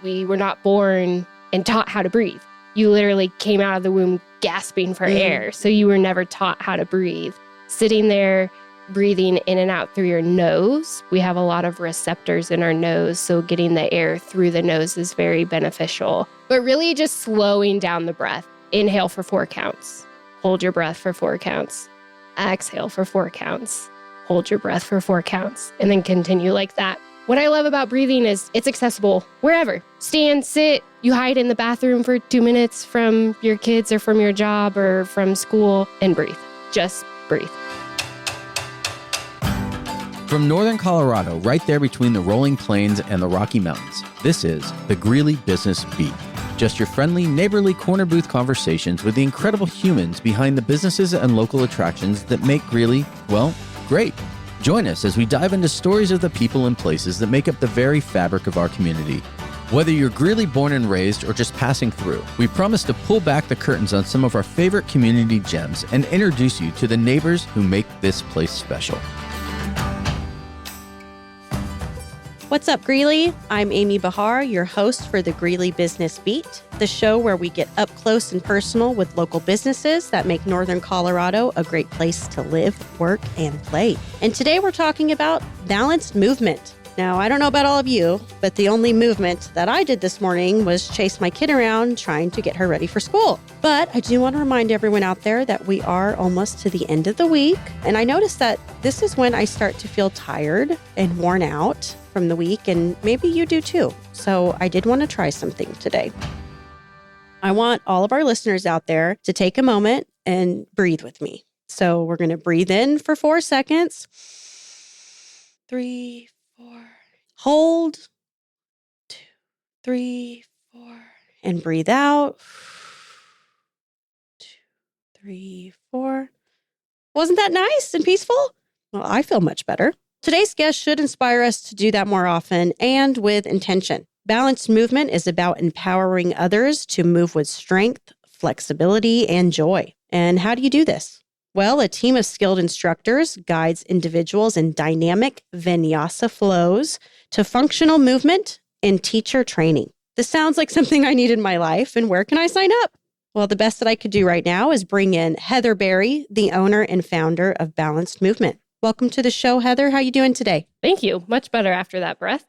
We were not born and taught how to breathe. You literally came out of the womb gasping for air, so you were never taught how to breathe. Sitting there, breathing in and out through your nose. We have a lot of receptors in our nose, so getting the air through the nose is very beneficial. But really just slowing down the breath. Inhale for 4 counts. Hold your breath for 4 counts. Exhale for 4 counts. Hold your breath for 4 counts, and then continue like that. What I love about breathing is it's accessible wherever. Stand, sit, you hide in the bathroom for 2 minutes from your kids or from your job or from school, and breathe. Just breathe. From northern Colorado, right there between the rolling plains and the Rocky Mountains, this is the Greeley Business Beat. Just your friendly, neighborly corner booth conversations with the incredible humans behind the businesses and local attractions that make Greeley, well, great. Join us as we dive into stories of the people and places that make up the very fabric of our community. Whether you're Greeley born and raised or just passing through, we promise to pull back the curtains on some of our favorite community gems and introduce you to the neighbors who make this place special. What's up, Greeley? I'm Amy Bahar, your host for the Greeley Business Beat, the show where we get up close and personal with local businesses that make Northern Colorado a great place to live, work, and play. And today we're talking about balanced movement. Now, I don't know about all of you, but the only movement that I did this morning was chase my kid around trying to get her ready for school. But I do want to remind everyone out there that we are almost to the end of the week. And I noticed that this is when I start to feel tired and worn out from the week, and maybe you do too. So I did want to try something today. I want all of our listeners out there to take a moment and breathe with me. So we're going to breathe in for 4 seconds. 3, 4. Hold. 2, 3, 4. And breathe out. 2, 3, 4. Wasn't that nice and peaceful? Well, I feel much better. Today's guest should inspire us to do that more often and with intention. Balanced movement is about empowering others to move with strength, flexibility, and joy. And how do you do this? Well, a team of skilled instructors guides individuals in dynamic vinyasa flows to functional movement and teacher training. This sounds like something I need in my life, and where can I sign up? Well, the best that I could do right now is bring in Heather Barre, the owner and founder of Balanced Movement. Welcome to the show, Heather. How are you doing today? Thank you. Much better after that breath.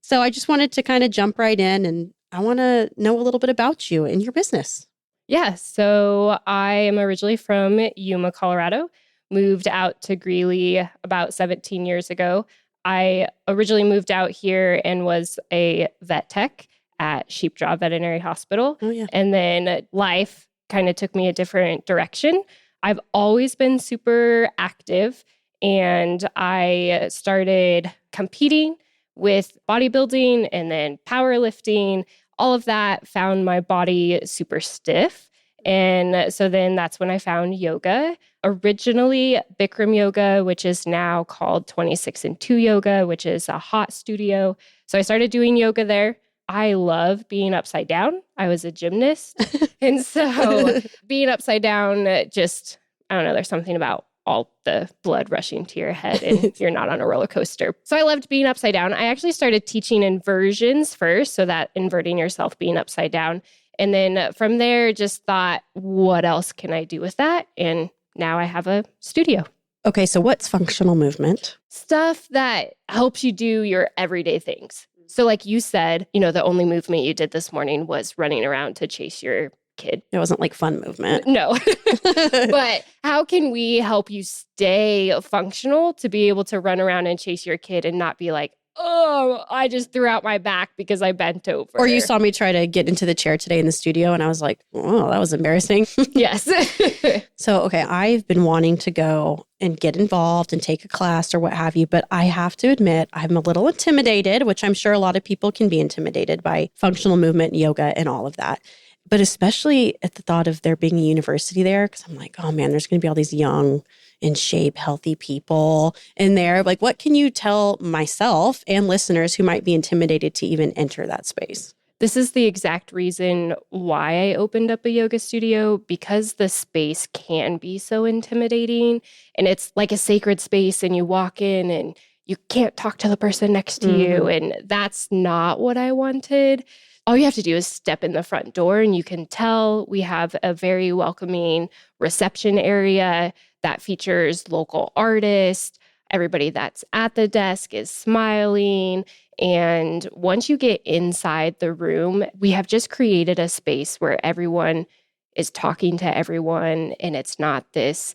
So I just wanted to kind of jump right in, and I want to know a little bit about you and your business. Yeah, so I am originally from Yuma, Colorado, moved out to Greeley about 17 years ago. I originally moved out here and was a vet tech at Sheepjaw Veterinary Hospital. Oh, yeah. And then life kind of took me a different direction. I've always been super active, and I started competing with bodybuilding and then powerlifting. All of that found my body super stiff. And so then that's when I found yoga. Originally, Bikram yoga, which is now called 26-2 yoga, which is a hot studio. So I started doing yoga there. I love being upside down. I was a gymnast. And so being upside down, just, I don't know, there's something about all the blood rushing to your head and you're not on a roller coaster. So I loved being upside down. I actually started teaching inversions first, so that inverting yourself, being upside down. And then from there, just thought, what else can I do with that? And now I have a studio. Okay, so what's functional movement? Stuff that helps you do your everyday things. So like you said, the only movement you did this morning was running around to chase your kid. It wasn't like fun movement. No. But how can we help you stay functional to be able to run around and chase your kid and not be like, oh, I just threw out my back because I bent over. Or you saw me try to get into the chair today in the studio and I was like, oh, that was embarrassing. Yes. So, okay, I've been wanting to go and get involved and take a class or what have you, but I have to admit I'm a little intimidated, which I'm sure a lot of people can be intimidated by functional movement, yoga, and all of that. But especially at the thought of there being a university there, because I'm like, oh man, there's going to be all these young, in shape, healthy people in there. Like, what can you tell myself and listeners who might be intimidated to even enter that space? This is the exact reason why I opened up a yoga studio, because the space can be so intimidating. And it's like a sacred space, and you walk in and you can't talk to the person next to you. And that's not what I wanted. All you have to do is step in the front door and you can tell we have a very welcoming reception area that features local artists. Everybody that's at the desk is smiling. And once you get inside the room, we have just created a space where everyone is talking to everyone. And it's not this,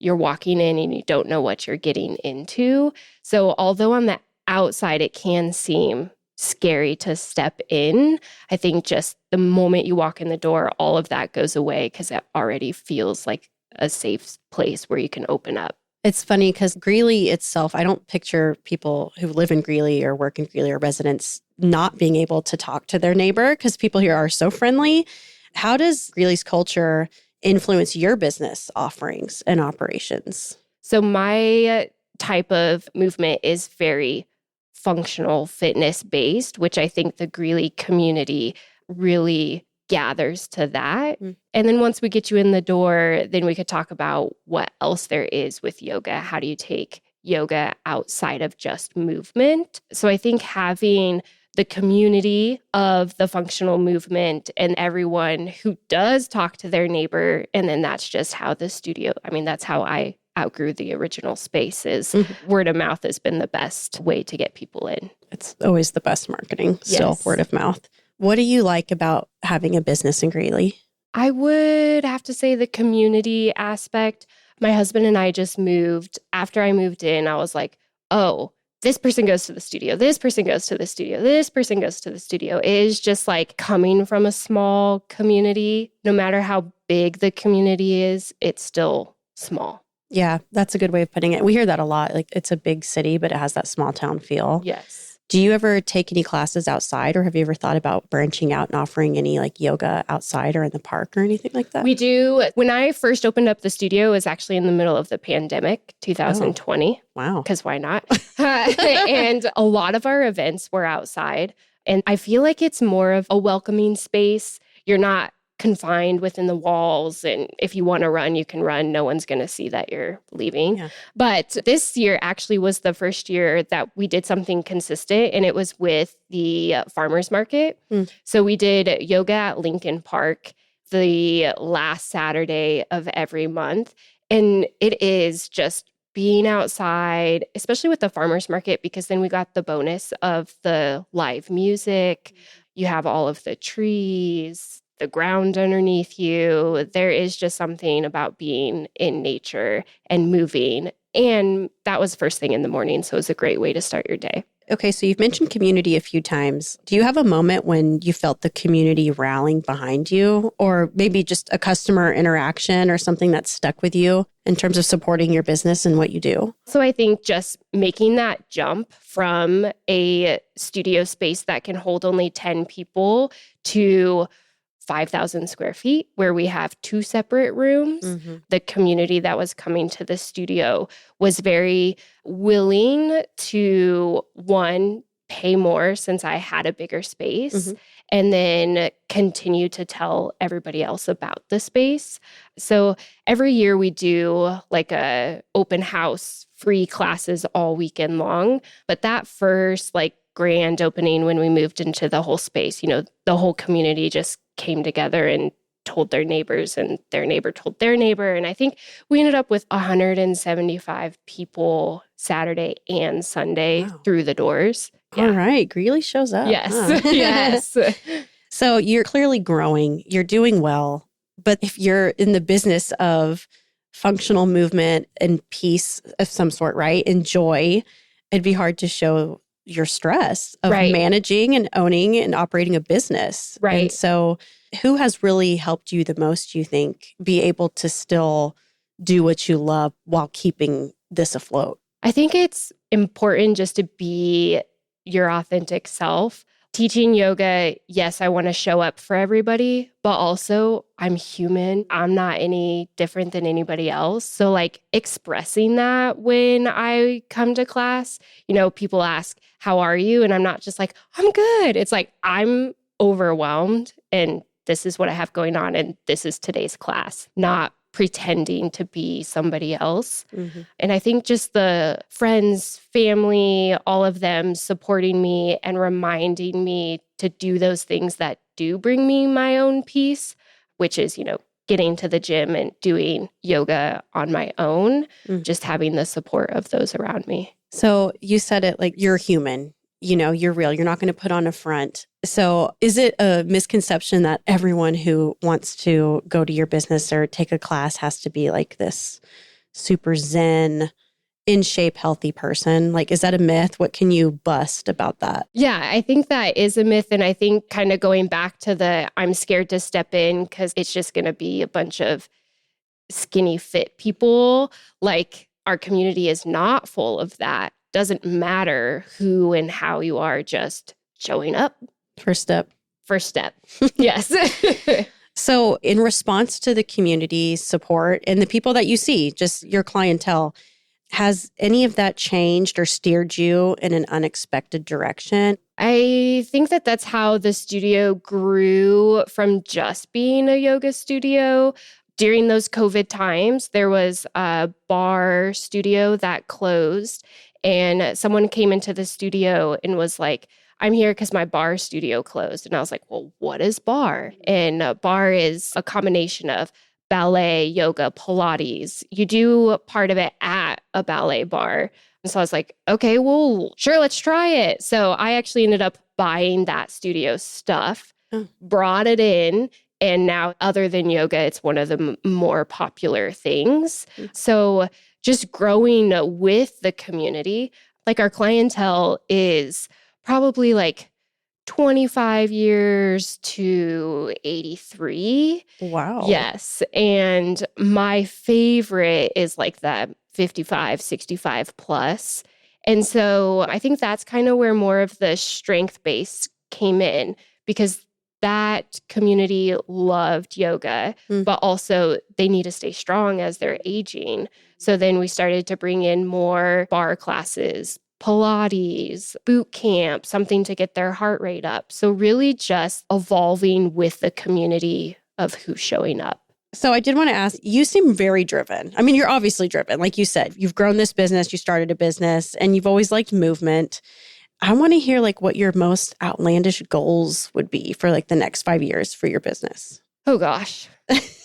you're walking in and you don't know what you're getting into. So although on the outside, it can seem scary to step in, I think just the moment you walk in the door, all of that goes away because it already feels like a safe place where you can open up. It's funny because Greeley itself, I don't picture people who live in Greeley or work in Greeley or residents not being able to talk to their neighbor because people here are so friendly. How does Greeley's culture influence your business offerings and operations? So my type of movement is very functional fitness based, which I think the Greeley community really gathers to that. And then once we get you in the door, then we could talk about what else there is with yoga. How do you take yoga outside of just movement? So I think having the community of the functional movement and everyone who does talk to their neighbor, and then that's just how the studio, that's how I outgrew the original space is word of mouth has been the best way to get people in. It's always the best marketing, still word of mouth. What do you like about having a business in Greeley? I would have to say the community aspect. My husband and I just moved. After I moved in, I was like, oh, this person goes to the studio. This person goes to the studio. This person goes to the studio. It is just like coming from a small community. No matter how big the community is, it's still small. Yeah, that's a good way of putting it. We hear that a lot. Like it's a big city, but it has that small town feel. Yes. Do you ever take any classes outside, or have you ever thought about branching out and offering any like yoga outside or in the park or anything like that? We do. When I first opened up the studio, it was actually in the middle of the pandemic, 2020. Oh, wow. Because why not? And a lot of our events were outside. And I feel like it's more of a welcoming space. You're not confined within the walls. And if you want to run, you can run. No one's going to see that you're leaving. Yeah. But this year actually was the first year that we did something consistent, and it was with the farmers market. So we did yoga at Lincoln Park the last Saturday of every month. And it is just being outside, especially with the farmers market, because then we got the bonus of the live music. You have all of the trees, the ground underneath you. There is just something about being in nature and moving. And that was first thing in the morning. So it was a great way to start your day. Okay, so you've mentioned community a few times. Do you have a moment when you felt the community rallying behind you, or maybe just a customer interaction or something that stuck with you in terms of supporting your business and what you do? So I think just making that jump from a studio space that can hold only 10 people to 5,000 square feet, where we have 2 separate rooms. The community that was coming to the studio was very willing to, one, pay more since I had a bigger space, and then continue to tell everybody else about the space. So every year we do like a open house, free classes all weekend long. But that first like grand opening when we moved into the whole space, the whole community just came together and told their neighbors, and their neighbor told their neighbor. And I think we ended up with 175 people Saturday and Sunday through the doors. Yeah. All right. Greeley shows up. Yes. Yes. So you're clearly growing. You're doing well. But if you're in the business of functional movement and peace of some sort, right, and joy, it'd be hard to show your stress of managing and owning and operating a business. Right. And so who has really helped you the most, you think, be able to still do what you love while keeping this afloat? I think it's important just to be your authentic self. Teaching yoga, yes, I want to show up for everybody, but also I'm human. I'm not any different than anybody else. So like expressing that when I come to class, people ask, how are you? And I'm not just like, I'm good. It's like, I'm overwhelmed and this is what I have going on and this is today's class, not pretending to be somebody else. Mm-hmm. And I think just the friends, family, all of them supporting me and reminding me to do those things that do bring me my own peace, which is, getting to the gym and doing yoga on my own, just having the support of those around me. So you said it like you're human, you're real. You're not going to put on a front. So is it a misconception that everyone who wants to go to your business or take a class has to be like this super zen, in shape, healthy person? Like, is that a myth? What can you bust about that? Yeah, I think that is a myth. And I think kind of going back to I'm scared to step in because it's just going to be a bunch of skinny fit people. Like, our community is not full of that. Doesn't matter who and how you are, just showing up. First step. Yes. So in response to the community support and the people that you see, just your clientele, has any of that changed or steered you in an unexpected direction? I think that that's how the studio grew from just being a yoga studio. During those COVID times, there was a barre studio that closed, and someone came into the studio and was like, I'm here because my barre studio closed. And I was like, well, what is barre? And barre is a combination of ballet, yoga, Pilates. You do part of it at a ballet bar. And so I was like, okay, well, sure, let's try it. So I actually ended up buying that studio stuff, brought it in. And now, other than yoga, it's one of the more popular things. So just growing with the community, like our clientele is probably like 25 years to 83. Wow. Yes. And my favorite is like the 55, 65 plus. And so I think that's kind of where more of the strength base came in, because that community loved yoga, but also they need to stay strong as they're aging. So then we started to bring in more barre classes, Pilates, boot camp, something to get their heart rate up. So really just evolving with the community of who's showing up. So I did want to ask, you seem very driven. I mean, you're obviously driven. Like you said, you've grown this business, you started a business, and you've always liked movement. I want to hear like what your most outlandish goals would be for like the next 5 years for your business. Oh gosh.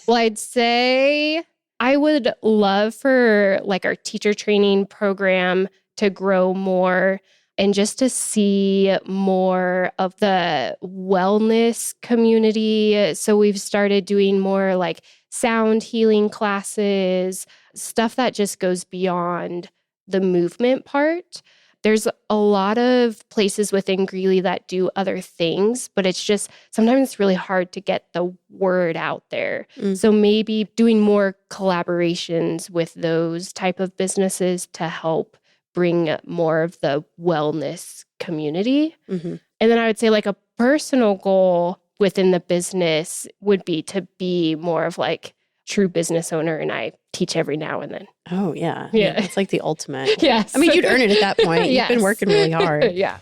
Well, I'd say I would love for like our teacher training program to grow more and just to see more of the wellness community. So we've started doing more like sound healing classes, stuff that just goes beyond the movement part. There's a lot of places within Greeley that do other things, but it's just sometimes it's really hard to get the word out there. So maybe doing more collaborations with those type of businesses to help bring more of the wellness community. And then I would say like a personal goal within the business would be to be more of like true business owner, and I teach every now and then. Oh, yeah. Yeah. It's like the ultimate. Yes. I mean, you'd earn it at that point. Yes. You've been working really hard. Yeah.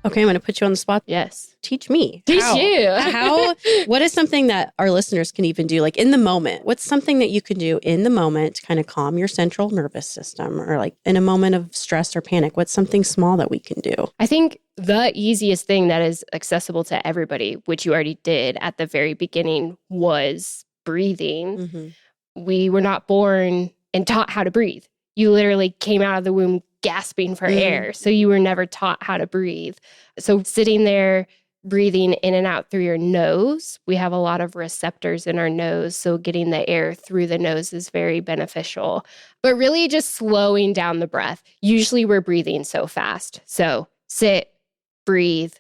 Okay, I'm going to put you on the spot. Yes. Teach me. Teach How? you. What is something that our listeners can even do, like in the moment? What's something that you can do in the moment to kind of calm your central nervous system, or like in a moment of stress or panic? What's something small that we can do? I think the easiest thing that is accessible to everybody, which you already did at the very beginning, was breathing. We were not born and taught how to breathe. You literally came out of the womb gasping for air. So you were never taught how to breathe. So sitting there, breathing in and out through your nose, we have a lot of receptors in our nose. So getting the air through the nose is very beneficial. But really just slowing down the breath. Usually we're breathing so fast. So sit, breathe,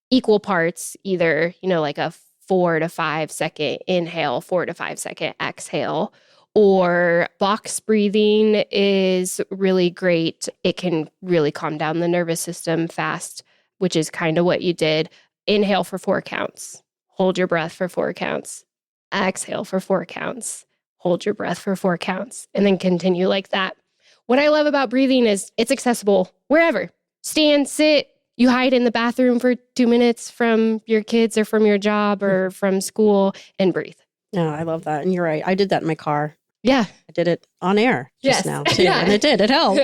equal parts, either, like a 4 to 5 second inhale, 4 to 5 second exhale. Or box breathing is really great. It can really calm down the nervous system fast, which is kind of what you did. Inhale for 4 counts. Hold your breath for 4 counts. Exhale for 4 counts. Hold your breath for 4 counts. And then continue like that. What I love about breathing is it's accessible wherever. Stand, sit. You hide in the bathroom for 2 minutes from your kids or from your job or from school and breathe. No, I love that. And you're right. I did that in my car. Yeah. I did it on air just now too. Yeah. And it helped.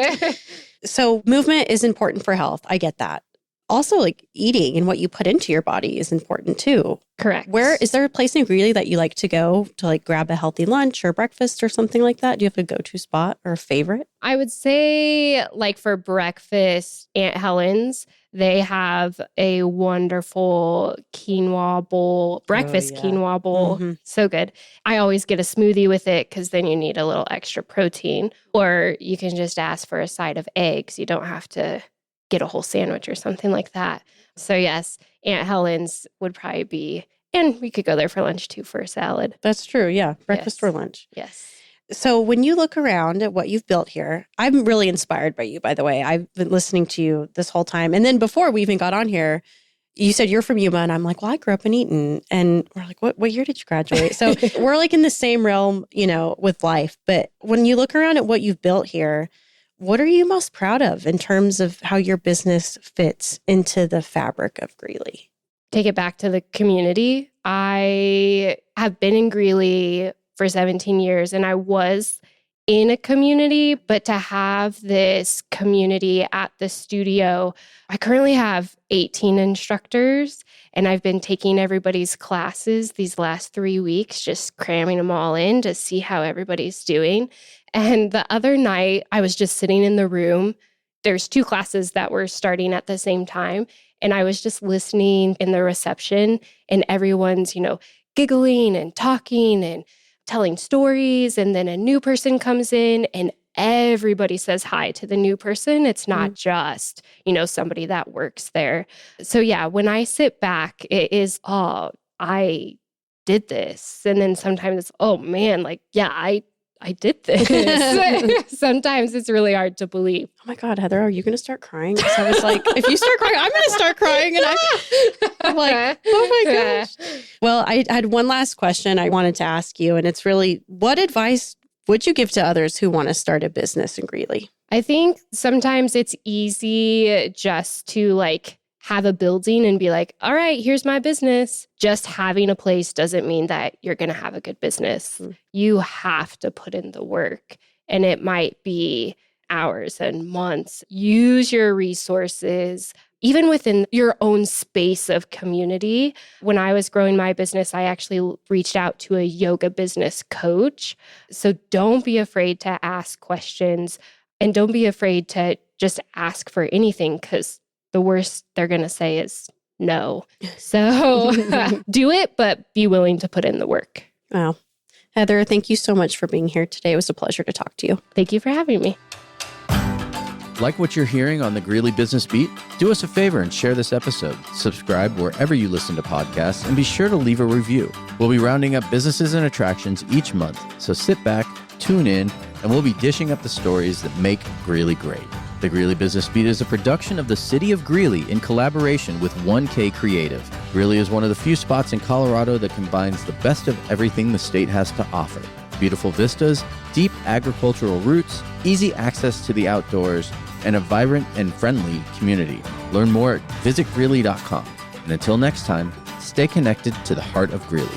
So movement is important for health. I get that. Also, like eating and what you put into your body is important too. Correct. Where is there a place in Greeley that you like to go to like grab a healthy lunch or breakfast or something like that? Do you have a go-to spot or a favorite? I would say like for breakfast, Aunt Helen's, they have a wonderful quinoa bowl, breakfast quinoa bowl. Mm-hmm. So good. I always get a smoothie with it because then you need a little extra protein. Or you can just ask for a side of eggs. You don't have to get a whole sandwich or something like that. So yes, Aunt Helen's would probably be, and we could go there for lunch too for a salad. That's true. Yeah. Breakfast or lunch. Yes. So when you look around at what you've built here, I'm really inspired by you, by the way. I've been listening to you this whole time. And then before we even got on here, you said you're from Yuma. And I'm like, well, I grew up in Eaton. And we're like, what year did you graduate? So we're like in the same realm, with life. But when you look around at what you've built here, what are you most proud of in terms of how your business fits into the fabric of Greeley? Take it back to the community. I have been in Greeley for 17 years and I was in a community, but to have this community at the studio, I currently have 18 instructors and I've been taking everybody's classes these last 3 weeks, just cramming them all in to see how everybody's doing. And the other night, I was just sitting in the room. There's 2 classes that were starting at the same time. And I was just listening in the reception and everyone's, giggling and talking and telling stories. And then a new person comes in and everybody says hi to the new person. It's not just, somebody that works there. So yeah, when I sit back, it is, oh, I did this. And then sometimes it's, oh man, like, yeah, I did this. Sometimes it's really hard to believe. Oh my God, Heather, are you going to start crying? Because I was like, if you start crying, I'm going to start crying. And I'm like, oh my gosh. Well, I had one last question I wanted to ask you. And it's really, what advice would you give to others who want to start a business in Greeley? I think sometimes it's easy just to have a building and be like, all right, here's my business. Just having a place doesn't mean that you're going to have a good business. You have to put in the work and it might be hours and months. Use your resources, even within your own space of community. When I was growing my business, I actually reached out to a yoga business coach. So don't be afraid to ask questions and don't be afraid to just ask for anything because the worst they're going to say is no. So do it, but be willing to put in the work. Wow. Heather, thank you so much for being here today. It was a pleasure to talk to you. Thank you for having me. Like what you're hearing on the Greeley Business Beat? Do us a favor and share this episode. Subscribe wherever you listen to podcasts and be sure to leave a review. We'll be rounding up businesses and attractions each month, so sit back, tune in, and we'll be dishing up the stories that make Greeley great. The Greeley Business Beat is a production of the City of Greeley in collaboration with 1K Creative. Greeley is one of the few spots in Colorado that combines the best of everything the state has to offer. Beautiful vistas, deep agricultural roots, easy access to the outdoors, and a vibrant and friendly community. Learn more at visitgreeley.com. And until next time, stay connected to the heart of Greeley.